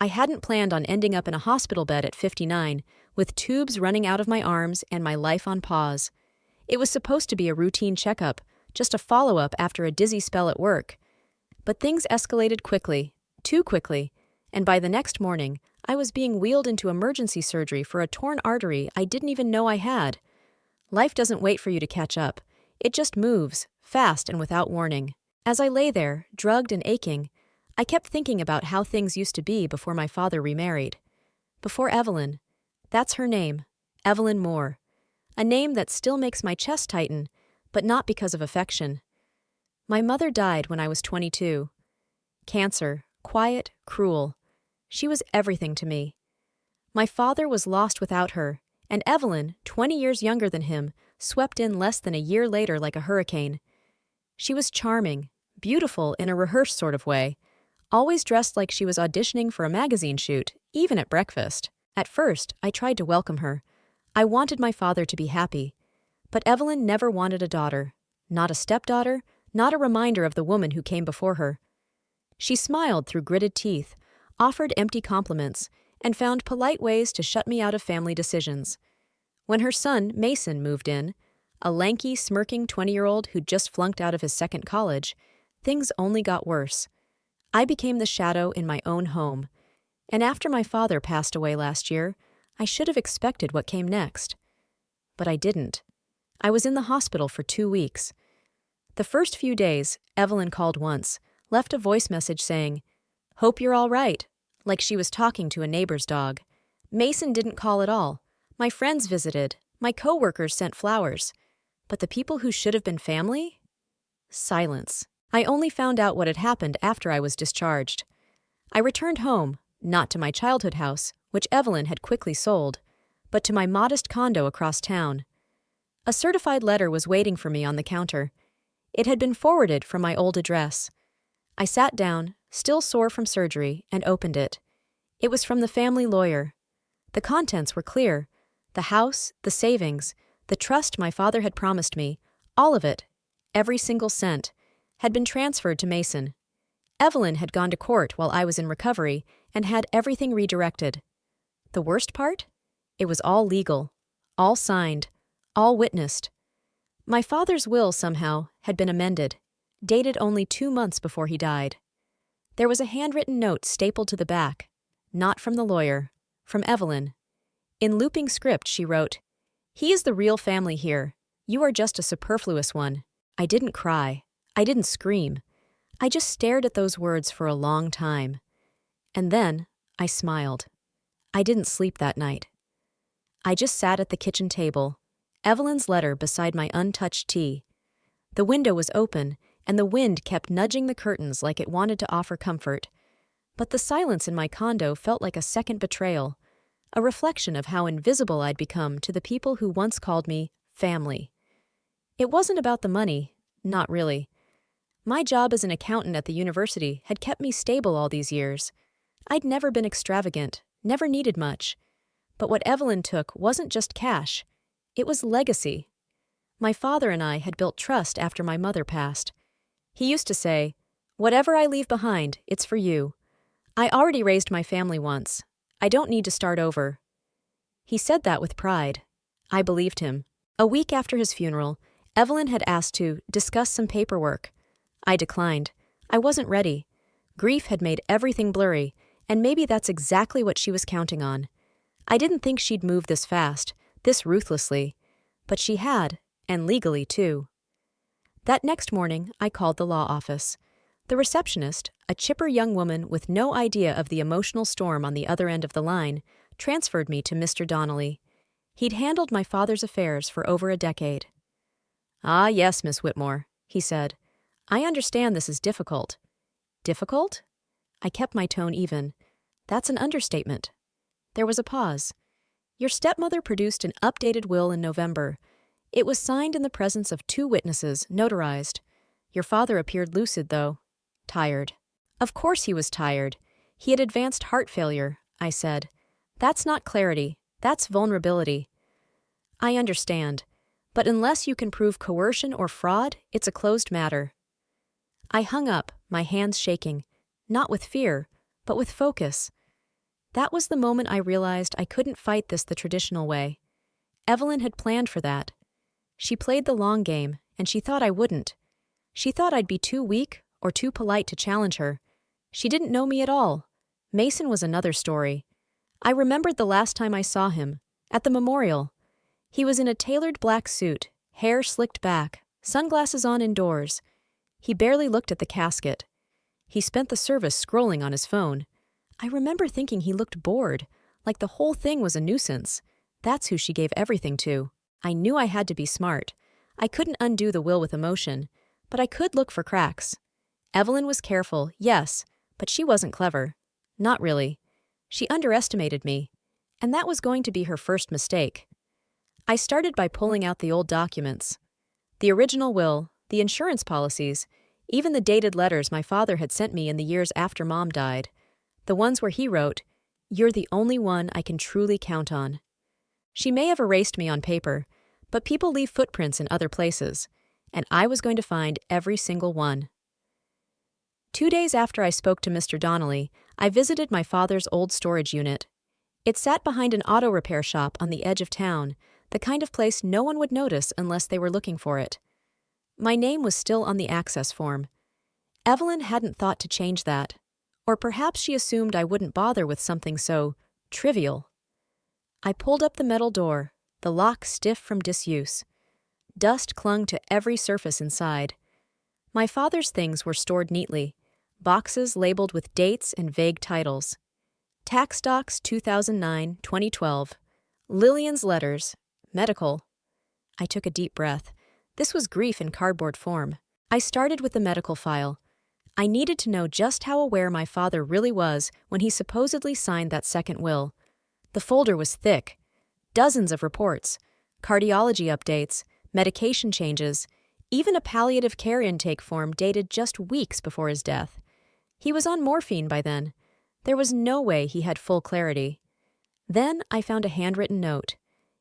I hadn't planned on ending up in a hospital bed at 59, with tubes running out of my arms and my life on pause. It was supposed to be a routine checkup, just a follow-up after a dizzy spell at work. But things escalated quickly, too quickly, and by the next morning, I was being wheeled into emergency surgery for a torn artery I didn't even know I had. Life doesn't wait for you to catch up. It just moves, fast and without warning. As I lay there, drugged and aching, I kept thinking about how things used to be before my father remarried. Before Evelyn. That's her name, Evelyn Moore. A name that still makes my chest tighten, but not because of affection. My mother died when I was 22. Cancer, quiet, cruel. She was everything to me. My father was lost without her, and Evelyn, 20 years younger than him, swept in less than a year later like a hurricane. She was charming, beautiful in a rehearsed sort of way, always dressed like she was auditioning for a magazine shoot, even at breakfast. At first, I tried to welcome her. I wanted my father to be happy. But Evelyn never wanted a daughter. Not a stepdaughter, not a reminder of the woman who came before her. She smiled through gritted teeth, offered empty compliments, and found polite ways to shut me out of family decisions. When her son, Mason, moved in, a lanky, smirking 20-year-old who'd just flunked out of his second college, things only got worse. I became the shadow in my own home. And after my father passed away last year, I should have expected what came next. But I didn't. I was in the hospital for 2 weeks. The first few days, Evelyn called once, left a voice message saying, "Hope you're all right," like she was talking to a neighbor's dog. Mason didn't call at all. My friends visited. My coworkers sent flowers. But the people who should have been family? Silence. I only found out what had happened after I was discharged. I returned home, not to my childhood house, which Evelyn had quickly sold, but to my modest condo across town. A certified letter was waiting for me on the counter. It had been forwarded from my old address. I sat down, still sore from surgery, and opened it. It was from the family lawyer. The contents were clear. The house, the savings, the trust my father had promised me, all of it, every single cent, had been transferred to Mason. Evelyn had gone to court while I was in recovery and had everything redirected. The worst part? It was all legal, all signed, all witnessed. My father's will, somehow, had been amended, dated only 2 months before he died. There was a handwritten note stapled to the back, not from the lawyer, from Evelyn. In looping script, she wrote, "He is the real family here. You are just a superfluous one." I didn't cry. I didn't scream. I just stared at those words for a long time. And then, I smiled. I didn't sleep that night. I just sat at the kitchen table, Evelyn's letter beside my untouched tea. The window was open, and the wind kept nudging the curtains like it wanted to offer comfort. But the silence in my condo felt like a second betrayal, a reflection of how invisible I'd become to the people who once called me family. It wasn't about the money, not really. My job as an accountant at the university had kept me stable all these years. I'd never been extravagant, never needed much. But what Evelyn took wasn't just cash. It was legacy. My father and I had built trust after my mother passed. He used to say, "Whatever I leave behind, it's for you. I already raised my family once. I don't need to start over." He said that with pride. I believed him. A week after his funeral, Evelyn had asked to discuss some paperwork. I declined. I wasn't ready. Grief had made everything blurry, and maybe that's exactly what she was counting on. I didn't think she'd move this fast, this ruthlessly. But she had, and legally too. That next morning, I called the law office. The receptionist, a chipper young woman with no idea of the emotional storm on the other end of the line, transferred me to Mr. Donnelly. He'd handled my father's affairs for over a decade. "Ah, yes, Miss Whitmore," he said. "I understand this is difficult." Difficult? I kept my tone even. That's an understatement. There was a pause. "Your stepmother produced an updated will in November. It was signed in the presence of 2 witnesses, notarized. Your father appeared lucid, though. Tired." Of course he was tired. He had advanced heart failure, I said. "That's not clarity. That's vulnerability." "I understand. But unless you can prove coercion or fraud, it's a closed matter." I hung up, my hands shaking, not with fear, but with focus. That was the moment I realized I couldn't fight this the traditional way. Evelyn had planned for that. She played the long game, and she thought I wouldn't. She thought I'd be too weak or too polite to challenge her. She didn't know me at all. Mason was another story. I remembered the last time I saw him, at the memorial. He was in a tailored black suit, hair slicked back, sunglasses on indoors. He barely looked at the casket. He spent the service scrolling on his phone. I remember thinking he looked bored, like the whole thing was a nuisance. That's who she gave everything to. I knew I had to be smart. I couldn't undo the will with emotion, but I could look for cracks. Evelyn was careful, yes, but she wasn't clever. Not really. She underestimated me, and that was going to be her first mistake. I started by pulling out the old documents. The original will, the insurance policies, even the dated letters my father had sent me in the years after Mom died. The ones where he wrote, "You're the only one I can truly count on." She may have erased me on paper, but people leave footprints in other places, and I was going to find every single one. 2 days after I spoke to Mr. Donnelly, I visited my father's old storage unit. It sat behind an auto repair shop on the edge of town, the kind of place no one would notice unless they were looking for it. My name was still on the access form. Evelyn hadn't thought to change that, or perhaps she assumed I wouldn't bother with something so trivial. I pulled up the metal door, the lock stiff from disuse. Dust clung to every surface inside. My father's things were stored neatly, boxes labeled with dates and vague titles. Tax Docs 2009-2012, Lillian's Letters, Medical. I took a deep breath. This was grief in cardboard form. I started with the medical file. I needed to know just how aware my father really was when he supposedly signed that second will. The folder was thick. Dozens of reports, cardiology updates, medication changes, even a palliative care intake form dated just weeks before his death. He was on morphine by then. There was no way he had full clarity. Then I found a handwritten note.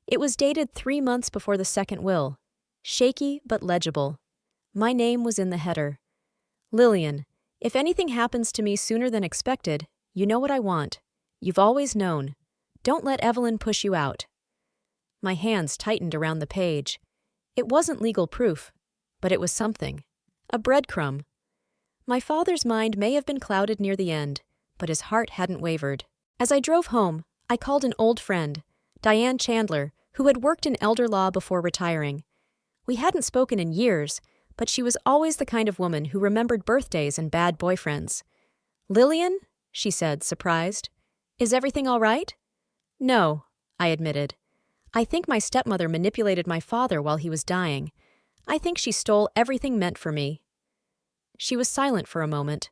It was dated 3 months before the second will. Shaky but legible. My name was in the header. "Lillian, if anything happens to me sooner than expected, you know what I want. You've always known. Don't let Evelyn push you out." My hands tightened around the page. It wasn't legal proof, but it was something. A breadcrumb. My father's mind may have been clouded near the end, but his heart hadn't wavered. As I drove home, I called an old friend, Diane Chandler, who had worked in elder law before retiring. We hadn't spoken in years, but she was always the kind of woman who remembered birthdays and bad boyfriends. "Lillian?" she said, surprised. "Is everything all right?" "No," I admitted. "I think my stepmother manipulated my father while he was dying. I think she stole everything meant for me." She was silent for a moment.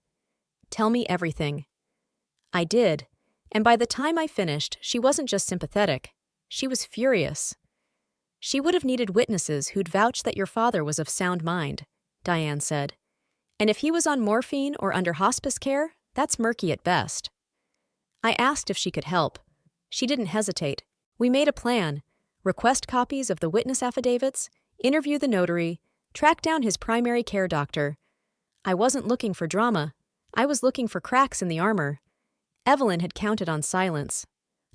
"Tell me everything." I did, and by the time I finished, she wasn't just sympathetic. She was furious. "She would have needed witnesses who'd vouch that your father was of sound mind," Diane said. "And if he was on morphine or under hospice care, that's murky at best." I asked if she could help. She didn't hesitate. We made a plan. Request copies of the witness affidavits, interview the notary, track down his primary care doctor. I wasn't looking for drama. I was looking for cracks in the armor. Evelyn had counted on silence.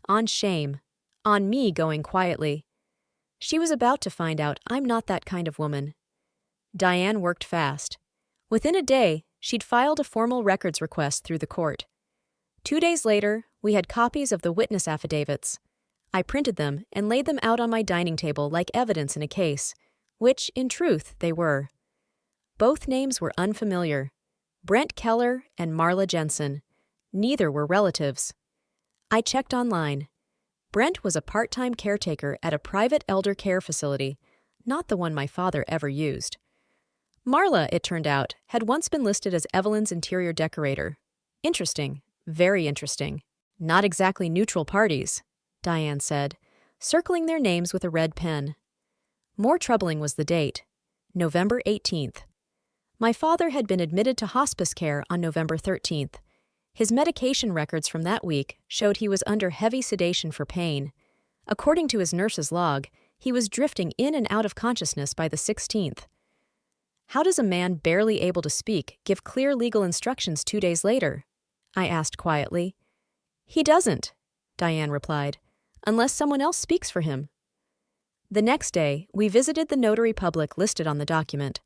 On shame. On me going quietly. She was about to find out I'm not that kind of woman. Diane worked fast. Within a day, she'd filed a formal records request through the court. 2 days later, we had copies of the witness affidavits. I printed them and laid them out on my dining table like evidence in a case, which, in truth, they were. Both names were unfamiliar. Brent Keller and Marla Jensen. Neither were relatives. I checked online. Brent was a part-time caretaker at a private elder care facility, not the one my father ever used. Marla, it turned out, had once been listed as Evelyn's interior decorator. Interesting. Very interesting. Not exactly neutral parties, Diane said, circling their names with a red pen. More troubling was the date, November 18th. My father had been admitted to hospice care on November 13th. His medication records from that week showed he was under heavy sedation for pain. According to his nurse's log, he was drifting in and out of consciousness by the 16th. How does a man barely able to speak give clear legal instructions 2 days later? I asked quietly. He doesn't, Diane replied, unless someone else speaks for him. The next day, we visited the notary public listed on the document.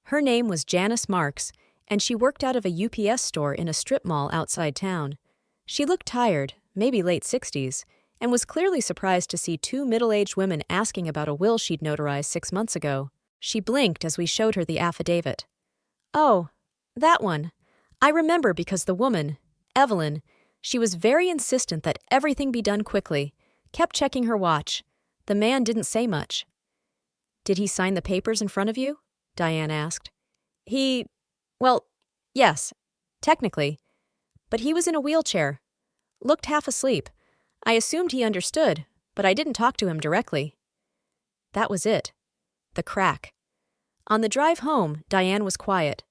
Her name was Janice Marks, and she worked out of a UPS store in a strip mall outside town. She looked tired, maybe late 60s, and was clearly surprised to see two middle-aged women asking about a will she'd notarized 6 months ago. She blinked as we showed her the affidavit. Oh, that one. I remember because the woman, Evelyn, she was very insistent that everything be done quickly, kept checking her watch. The man didn't say much. Did he sign the papers in front of you? Diane asked. Well, yes, technically. But he was in a wheelchair. Looked half asleep. I assumed he understood, but I didn't talk to him directly. That was it. The crack. On the drive home, Diane was quiet.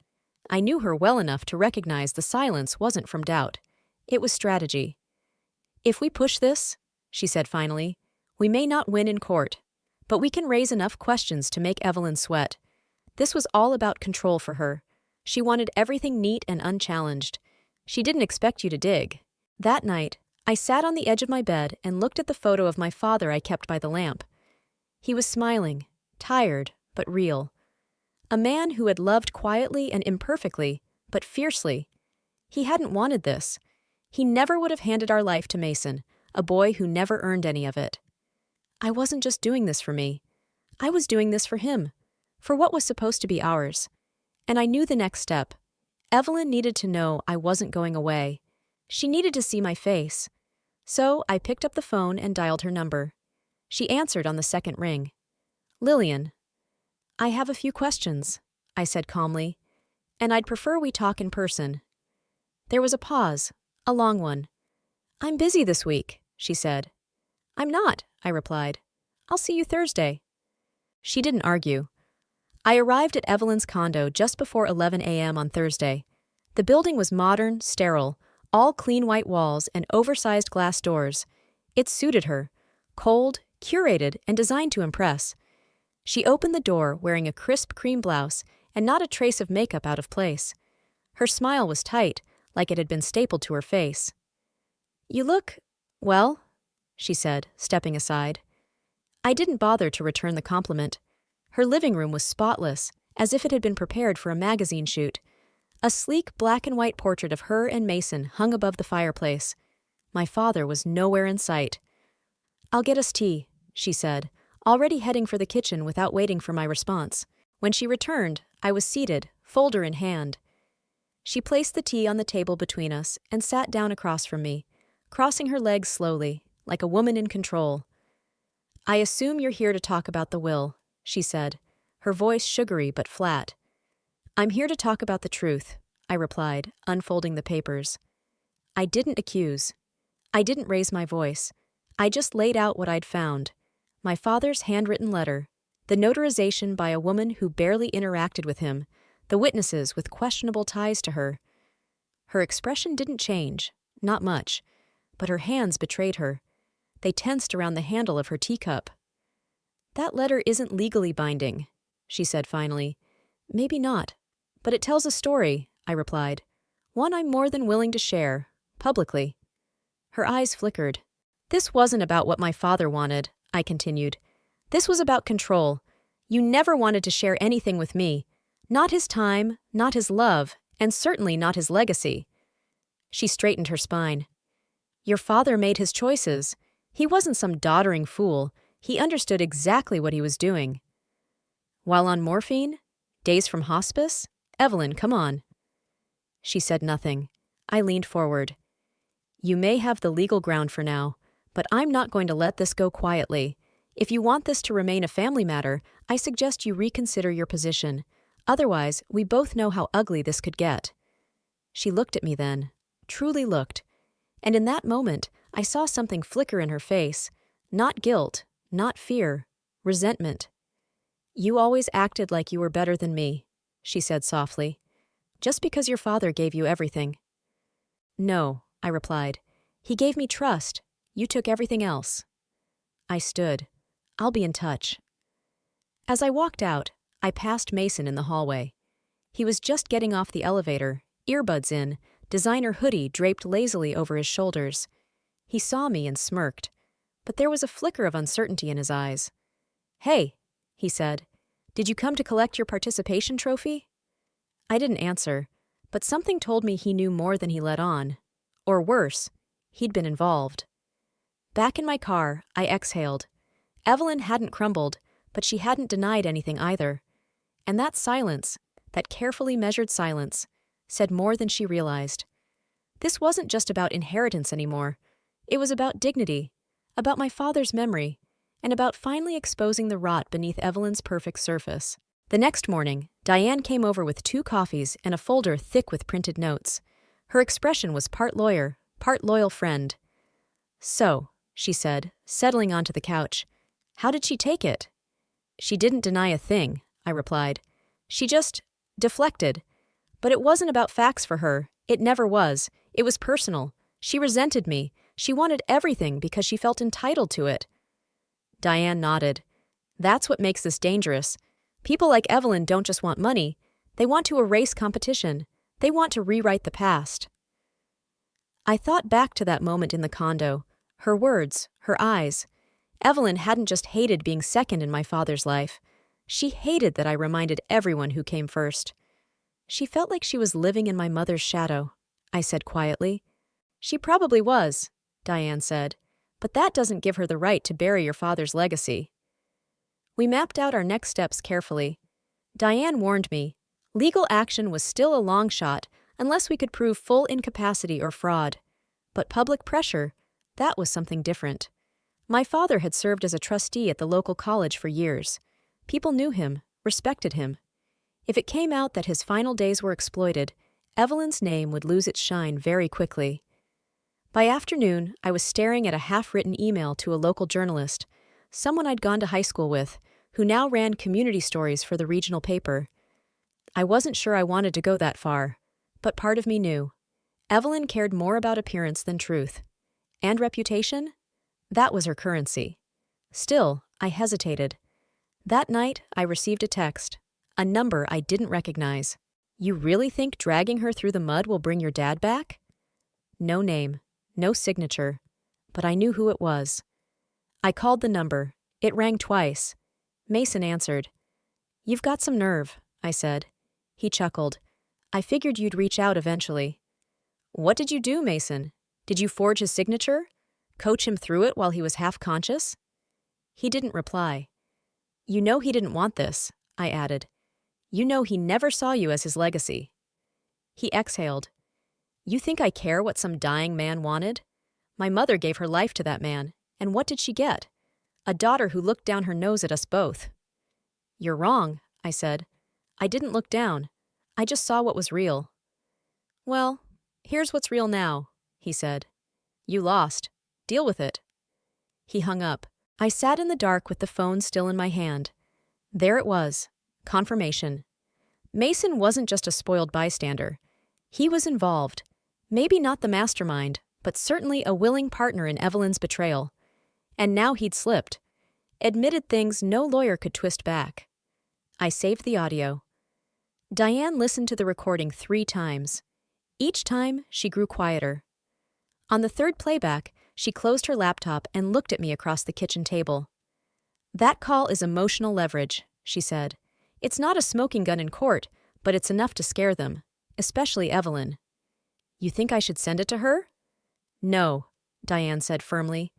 I knew her well enough to recognize the silence wasn't from doubt. It was strategy. If we push this, she said finally, we may not win in court, but we can raise enough questions to make Evelyn sweat. This was all about control for her. She wanted everything neat and unchallenged. She didn't expect you to dig. That night, I sat on the edge of my bed and looked at the photo of my father I kept by the lamp. He was smiling, tired, but real. A man who had loved quietly and imperfectly, but fiercely. He hadn't wanted this. He never would have handed our life to Mason, a boy who never earned any of it. I wasn't just doing this for me. I was doing this for him, for what was supposed to be ours. And I knew the next step. Evelyn needed to know I wasn't going away. She needed to see my face. So I picked up the phone and dialed her number. She answered on the second ring. Lillian. I have a few questions, I said calmly, and I'd prefer we talk in person. There was a pause, a long one. I'm busy this week, she said. I'm not, I replied. I'll see you Thursday. She didn't argue. I arrived at Evelyn's condo just before 11 a.m. on Thursday. The building was modern, sterile, all clean white walls and oversized glass doors. It suited her, cold, curated, and designed to impress. She opened the door wearing a crisp cream blouse and not a trace of makeup out of place. Her smile was tight, like it had been stapled to her face. You look, well, she said, stepping aside. I didn't bother to return the compliment. Her living room was spotless, as if it had been prepared for a magazine shoot. A sleek black and white portrait of her and Mason hung above the fireplace. My father was nowhere in sight. I'll get us tea, she said, already heading for the kitchen without waiting for my response. When she returned, I was seated, folder in hand. She placed the tea on the table between us and sat down across from me, crossing her legs slowly, like a woman in control. I assume you're here to talk about the will, she said, her voice sugary but flat. I'm here to talk about the truth, I replied, unfolding the papers. I didn't accuse. I didn't raise my voice. I just laid out what I'd found. My father's handwritten letter, the notarization by a woman who barely interacted with him, the witnesses with questionable ties to her. Her expression didn't change, not much, but her hands betrayed her. They tensed around the handle of her teacup. That letter isn't legally binding, she said finally. Maybe not, but it tells a story, I replied. One I'm more than willing to share, publicly. Her eyes flickered. This wasn't about what my father wanted, I continued. This was about control. You never wanted to share anything with me. Not his time, not his love, and certainly not his legacy. She straightened her spine. Your father made his choices. He wasn't some doddering fool. He understood exactly what he was doing. While on morphine? Days from hospice? Evelyn, come on. She said nothing. I leaned forward. You may have the legal ground for now, but I'm not going to let this go quietly. If you want this to remain a family matter, I suggest you reconsider your position. Otherwise, we both know how ugly this could get. She looked at me then, truly looked, and in that moment, I saw something flicker in her face. Not guilt, not fear, resentment. You always acted like you were better than me, she said softly, just because your father gave you everything. No, I replied. He gave me trust. You took everything else. I stood. I'll be in touch. As I walked out, I passed Mason in the hallway. He was just getting off the elevator, earbuds in, designer hoodie draped lazily over his shoulders. He saw me and smirked, but there was a flicker of uncertainty in his eyes. "Hey," he said, "did you come to collect your participation trophy?" I didn't answer, but something told me he knew more than he let on. Or worse, he'd been involved. Back in my car, I exhaled. Evelyn hadn't crumbled, but she hadn't denied anything either. And that silence, that carefully measured silence, said more than she realized. This wasn't just about inheritance anymore. It was about dignity, about my father's memory, and about finally exposing the rot beneath Evelyn's perfect surface. The next morning, Diane came over with 2 coffees and a folder thick with printed notes. Her expression was part lawyer, part loyal friend. "So," she said, settling onto the couch, "how did she take it?" "She didn't deny a thing," I replied. "She just deflected. But it wasn't about facts for her. It never was. It was personal. She resented me. She wanted everything because she felt entitled to it." Diane nodded. "That's what makes this dangerous. People like Evelyn don't just want money. They want to erase competition. They want to rewrite the past." I thought back to that moment in the condo. Her words, her eyes. Evelyn hadn't just hated being second in my father's life. She hated that I reminded everyone who came first. "She felt like she was living in my mother's shadow," I said quietly. "She probably was," Diane said, "but that doesn't give her the right to bury your father's legacy." We mapped out our next steps carefully. Diane warned me, legal action was still a long shot unless we could prove full incapacity or fraud. But public pressure, that was something different. My father had served as a trustee at the local college for years. People knew him, respected him. If it came out that his final days were exploited, Evelyn's name would lose its shine very quickly. By afternoon, I was staring at a half-written email to a local journalist, someone I'd gone to high school with, who now ran community stories for the regional paper. I wasn't sure I wanted to go that far, but part of me knew. Evelyn cared more about appearance than truth. And reputation? That was her currency. Still, I hesitated. That night, I received a text, a number I didn't recognize. "You really think dragging her through the mud will bring your dad back?" No name, no signature, but I knew who it was. I called the number. It rang twice. Mason answered. "You've got some nerve," I said. He chuckled. "I figured you'd reach out eventually." "What did you do, Mason? Did you forge his signature? Coach him through it while he was half-conscious?" He didn't reply. "You know he didn't want this," I added. "You know he never saw you as his legacy." He exhaled. "You think I care what some dying man wanted? My mother gave her life to that man, and what did she get? A daughter who looked down her nose at us both." "You're wrong," I said. "I didn't look down. I just saw what was real." "Well, here's what's real now," he said. "You lost. Deal with it." He hung up. I sat in the dark with the phone still in my hand. There it was. Confirmation. Mason wasn't just a spoiled bystander. He was involved. Maybe not the mastermind, but certainly a willing partner in Evelyn's betrayal. And now he'd slipped. Admitted things no lawyer could twist back. I saved the audio. Diane listened to the recording 3 times. Each time, she grew quieter. On the 3rd playback, she closed her laptop and looked at me across the kitchen table. "That call is emotional leverage," she said. "It's not a smoking gun in court, but it's enough to scare them, especially Evelyn." "You think I should send it to her?" "No," Diane said firmly.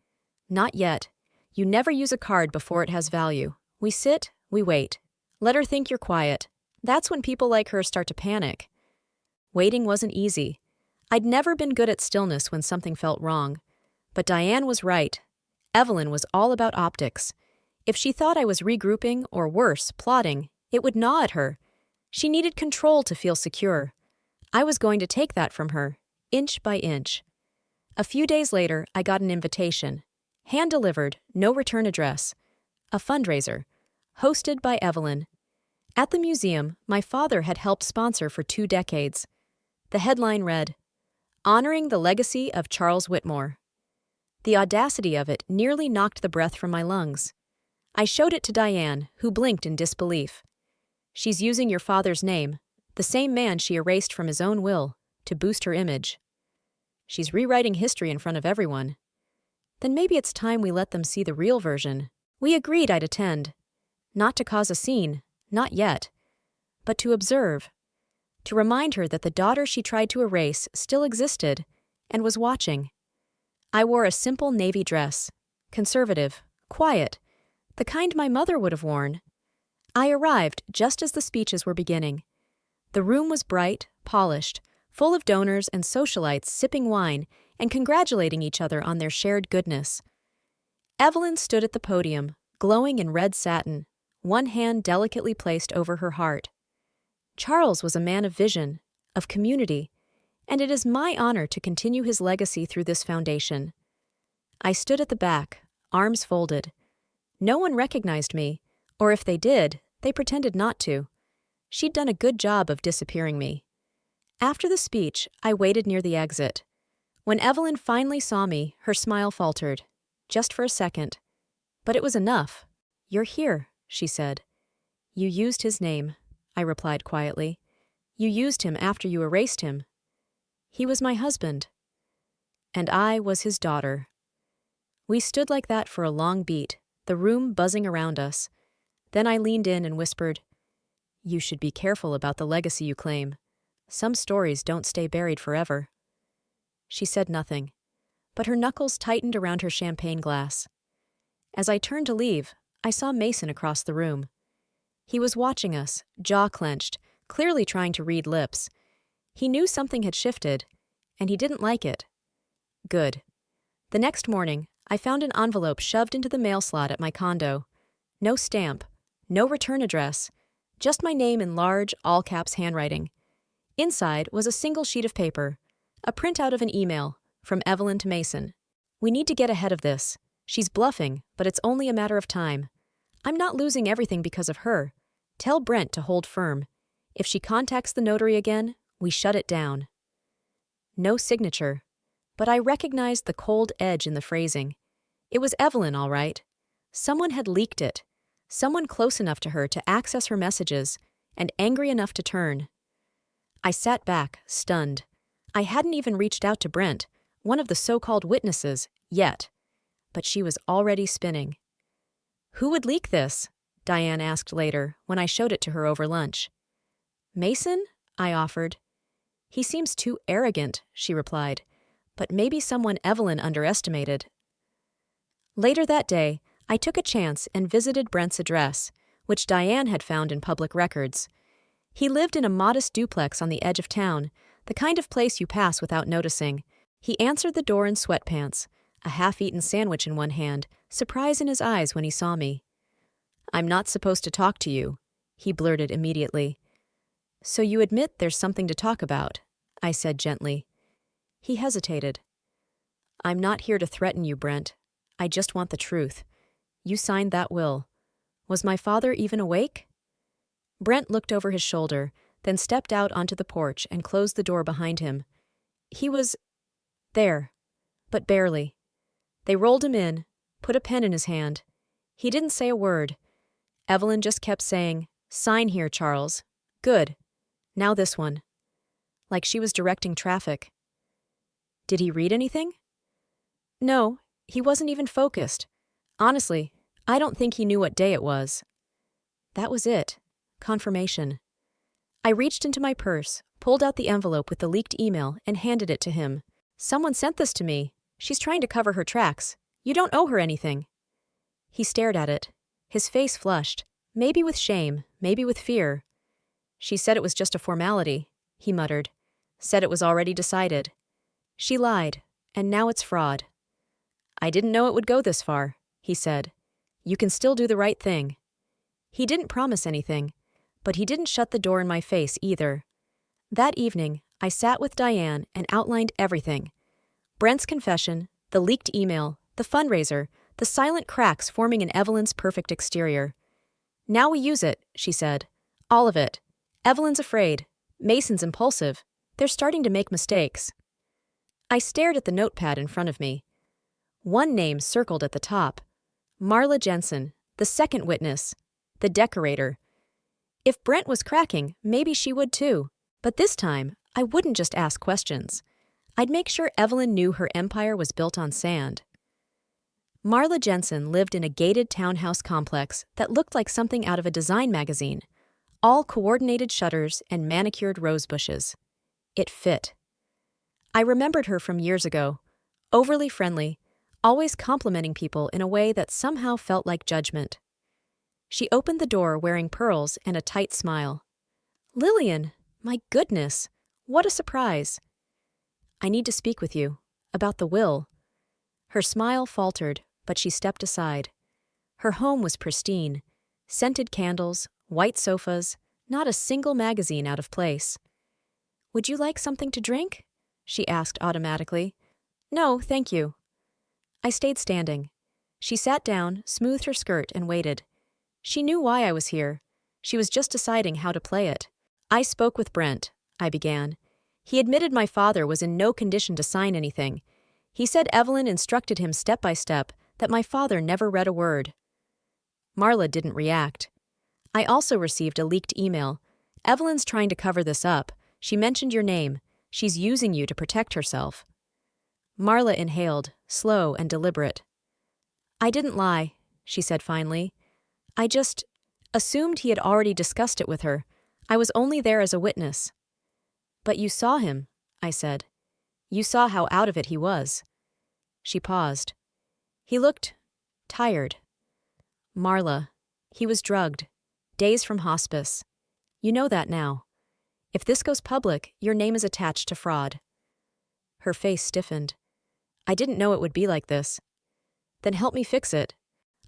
"Not yet. You never use a card before it has value. We sit, we wait. Let her think you're quiet. That's when people like her start to panic." Waiting wasn't easy. I'd never been good at stillness when something felt wrong. But Diane was right. Evelyn was all about optics. If she thought I was regrouping, or worse, plotting, it would gnaw at her. She needed control to feel secure. I was going to take that from her, inch by inch. A few days later, I got an invitation. Hand-delivered, no return address. A fundraiser. Hosted by Evelyn. At the museum, my father had helped sponsor for 2 decades. The headline read, "Honoring the Legacy of Charles Whitmore." The audacity of it nearly knocked the breath from my lungs. I showed it to Diane, who blinked in disbelief. "She's using your father's name, the same man she erased from his own will, to boost her image." "She's rewriting history in front of everyone." then maybe it's time we let them see the real version. We agreed I'd attend. Not to cause a scene, not yet, but to observe. To remind her that the daughter she tried to erase still existed and was watching. I wore a simple navy dress, conservative, quiet, the kind my mother would have worn. I arrived just as the speeches were beginning. The room was bright, polished, full of donors and socialites sipping wine and congratulating each other on their shared goodness. Evelyn stood at the podium, glowing in red satin, one hand delicately placed over her heart. Charles was a man of vision, of community, and it is my honor to continue his legacy through this foundation. I stood at the back, arms folded. No one recognized me, or if they did, they pretended not to. She'd done a good job of disappearing me. After the speech, I waited near the exit. When Evelyn finally saw me, her smile faltered. Just for a second. But it was enough. "You're here," she said. "You used his name," I replied quietly. "You used him after you erased him. He was my husband. And I was his daughter." We stood like that for a long beat, the room buzzing around us. Then I leaned in and whispered, "You should be careful about the legacy you claim. Some stories don't stay buried forever." She said nothing, but her knuckles tightened around her champagne glass. As I turned to leave, I saw Mason across the room. He was watching us, jaw clenched, clearly trying to read lips. He knew something had shifted, and he didn't like it. Good. The next morning, I found an envelope shoved into the mail slot at my condo. No stamp, no return address, just my name in large, all-caps handwriting. Inside was a single sheet of paper, a printout of an email, from Evelyn to Mason. "We need to get ahead of this. She's bluffing, but it's only a matter of time. I'm not losing everything because of her. Tell Brent to hold firm. If she contacts the notary again, we shut it down." No signature, but I recognized the cold edge in the phrasing. It was Evelyn, all right. Someone had leaked it. Someone close enough to her to access her messages, and angry enough to turn. I sat back, stunned. I hadn't even reached out to Brent, one of the so-called witnesses, yet. But she was already spinning. "Who would leak this?" Diane asked later, when I showed it to her over lunch. "Mason?" I offered. "He seems too arrogant," she replied, "but maybe someone Evelyn underestimated." Later that day, I took a chance and visited Brent's address, which Diane had found in public records. He lived in a modest duplex on the edge of town, the kind of place you pass without noticing. He answered the door in sweatpants, a half-eaten sandwich in one hand, surprise in his eyes when he saw me. "I'm not supposed to talk to you," he blurted immediately. "So you admit there's something to talk about," I said gently. He hesitated. "I'm not here to threaten you, Brent. I just want the truth. You signed that will. Was my father even awake?" Brent looked over his shoulder, then stepped out onto the porch and closed the door behind him. He was there, but barely. They rolled him in, put a pen in his hand. He didn't say a word. Evelyn just kept saying, "Sign here, Charles. Good. Now this one." Like she was directing traffic. Did he read anything? No, he wasn't even focused. Honestly, I don't think he knew what day it was. That was it. Confirmation. I reached into my purse, pulled out the envelope with the leaked email, and handed it to him. "Someone sent this to me. She's trying to cover her tracks. You don't owe her anything." He stared at it. His face flushed, maybe with shame, maybe with fear. "She said it was just a formality," he muttered. "Said it was already decided. She lied, and now it's fraud." "I didn't know it would go this far," he said. "You can still do the right thing." He didn't promise anything, but he didn't shut the door in my face either. That evening, I sat with Diane and outlined everything. Brent's confession, the leaked email, the fundraiser, the silent cracks forming in Evelyn's perfect exterior. "Now we use it," she said. "All of it. Evelyn's afraid. Mason's impulsive. They're starting to make mistakes." I stared at the notepad in front of me. One name circled at the top. Marla Jensen, the second witness, the decorator. If Brent was cracking, maybe she would too. But this time, I wouldn't just ask questions. I'd make sure Evelyn knew her empire was built on sand. Marla Jensen lived in a gated townhouse complex that looked like something out of a design magazine, all coordinated shutters and manicured rose bushes. It fit. I remembered her from years ago, overly friendly, always complimenting people in a way that somehow felt like judgment. She opened the door wearing pearls and a tight smile. "Lillian, my goodness, what a surprise. I need to speak with you, about the will." Her smile faltered, but she stepped aside. Her home was pristine. Scented candles, white sofas, not a single magazine out of place. "Would you like something to drink?" she asked automatically. "No, thank you." I stayed standing. She sat down, smoothed her skirt, and waited. She knew why I was here. She was just deciding how to play it. "I spoke with Brent," I began. "He admitted my father was in no condition to sign anything. He said Evelyn instructed him step by step that my father never read a word." Marla didn't react. "I also received a leaked email. Evelyn's trying to cover this up. She mentioned your name. She's using you to protect herself." Marla inhaled, slow and deliberate. "I didn't lie," she said finally. "I just assumed he had already discussed it with her. I was only there as a witness." "But you saw him," I said. "You saw how out of it he was." She paused. "He looked tired." "Marla, he was drugged. Days from hospice. You know that now. If this goes public, your name is attached to fraud." Her face stiffened. "I didn't know it would be like this." "Then help me fix it."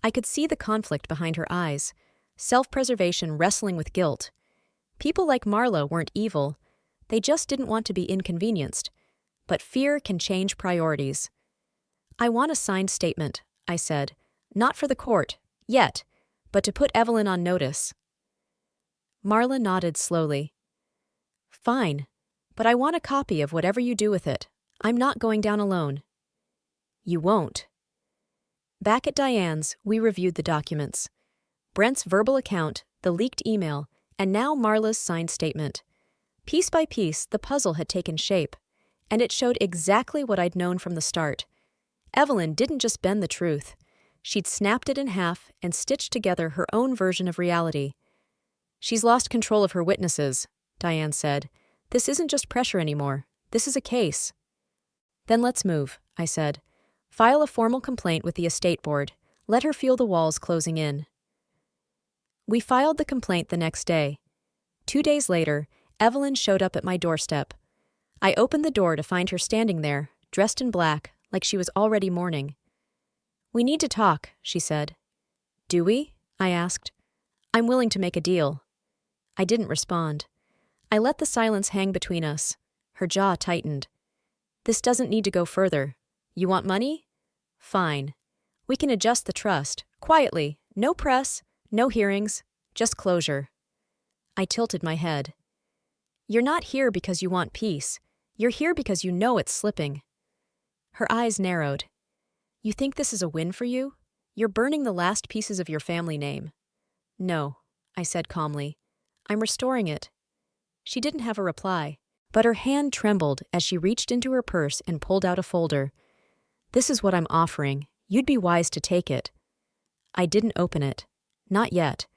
I could see the conflict behind her eyes, self-preservation wrestling with guilt. People like Marla weren't evil. They just didn't want to be inconvenienced. But fear can change priorities. "I want a signed statement," I said. "Not for the court, yet, but to put Evelyn on notice." Marla nodded slowly. "Fine, but I want a copy of whatever you do with it. I'm not going down alone." "You won't." Back at Diane's, we reviewed the documents. Brent's verbal account, the leaked email, and now Marla's signed statement. Piece by piece, the puzzle had taken shape, and it showed exactly what I'd known from the start. Evelyn didn't just bend the truth. She'd snapped it in half and stitched together her own version of reality. "She's lost control of her witnesses," Diane said. "This isn't just pressure anymore. This is a case." "Then let's move," I said. "File a formal complaint with the estate board. Let her feel the walls closing in." We filed the complaint the next day. 2 days later, Evelyn showed up at my doorstep. I opened the door to find her standing there, dressed in black, like she was already mourning. "We need to talk," she said. "Do we?" I asked. "I'm willing to make a deal." I didn't respond. I let the silence hang between us. Her jaw tightened. "This doesn't need to go further. You want money? Fine. We can adjust the trust, quietly, no press, no hearings, just closure." I tilted my head. "You're not here because you want peace. You're here because you know it's slipping." Her eyes narrowed. "You think this is a win for you? You're burning the last pieces of your family name." "No," I said calmly. "I'm restoring it." She didn't have a reply, but her hand trembled as she reached into her purse and pulled out a folder. "This is what I'm offering. You'd be wise to take it." I didn't open it. Not yet.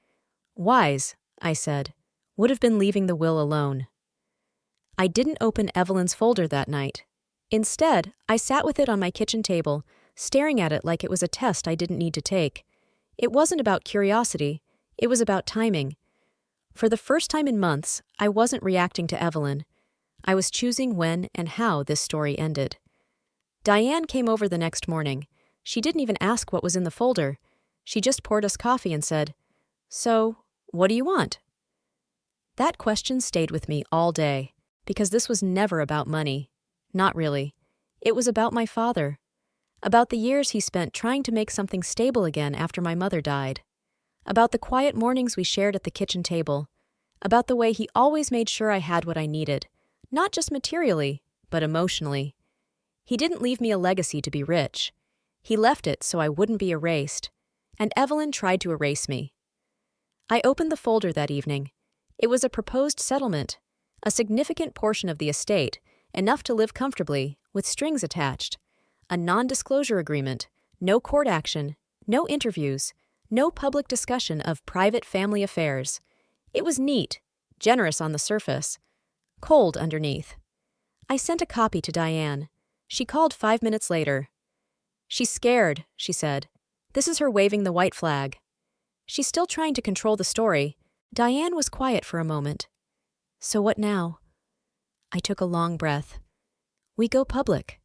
"Wise," I said, "would have been leaving the will alone." I didn't open Evelyn's folder that night. Instead, I sat with it on my kitchen table, staring at it like it was a test I didn't need to take. It wasn't about curiosity. It was about timing. For the first time in months, I wasn't reacting to Evelyn. I was choosing when and how this story ended. Diane came over the next morning. She didn't even ask what was in the folder. She just poured us coffee and said, "So, what do you want?" That question stayed with me all day, because this was never about money. Not really. It was about my father. About the years he spent trying to make something stable again after my mother died. About the quiet mornings we shared at the kitchen table. About the way he always made sure I had what I needed, not just materially, but emotionally. He didn't leave me a legacy to be rich. He left it so I wouldn't be erased. And Evelyn tried to erase me. I opened the folder that evening. It was a proposed settlement, a significant portion of the estate, enough to live comfortably, with strings attached. A non-disclosure agreement, No court action, no interviews, no public discussion of private family affairs. It was neat, generous on the surface, cold underneath. I sent a copy to Diane. She called 5 minutes later. "She's scared," she said. "This is her waving the white flag." "She's still trying to control the story." Diane was quiet for a moment. "So what now?" I took a long breath. "We go public."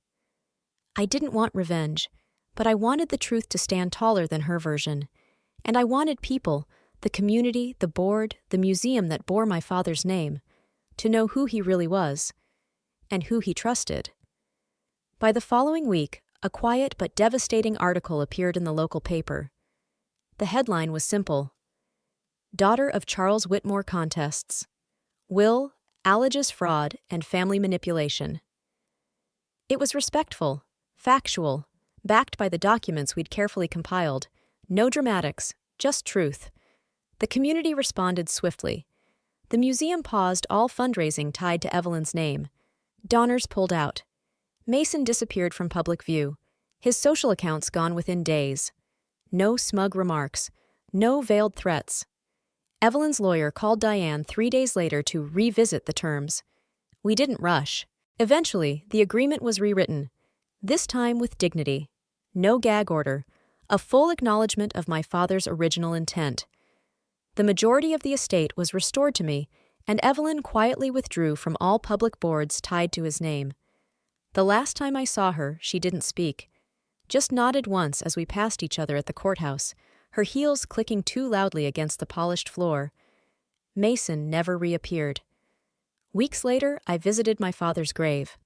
I didn't want revenge, but I wanted the truth to stand taller than her version. And I wanted people, the community, the board, the museum that bore my father's name, to know who he really was, and who he trusted. By the following week, a quiet but devastating article appeared in the local paper. The headline was simple: "Daughter of Charles Whitmore contests. Will, allegous fraud, and family manipulation." It was respectful, factual, backed by the documents we'd carefully compiled. No dramatics, just truth. The community responded swiftly. The museum paused all fundraising tied to Evelyn's name. Donors pulled out. Mason disappeared from public view, his social accounts gone within days. No smug remarks, no veiled threats. Evelyn's lawyer called Diane 3 days later to revisit the terms. We didn't rush. Eventually, the agreement was rewritten, this time with dignity. No gag order, a full acknowledgement of my father's original intent. The majority of the estate was restored to me, and Evelyn quietly withdrew from all public boards tied to his name. The last time I saw her, she didn't speak, just nodded once as we passed each other at the courthouse, her heels clicking too loudly against the polished floor. Mason never reappeared. Weeks later, I visited my father's grave.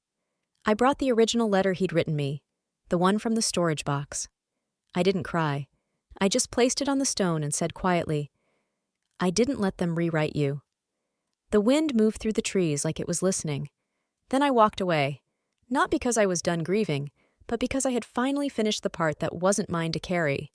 I brought the original letter he'd written me, the one from the storage box. I didn't cry. I just placed it on the stone and said quietly, "I didn't let them rewrite you." The wind moved through the trees like it was listening. Then I walked away, not because I was done grieving, but because I had finally finished the part that wasn't mine to carry.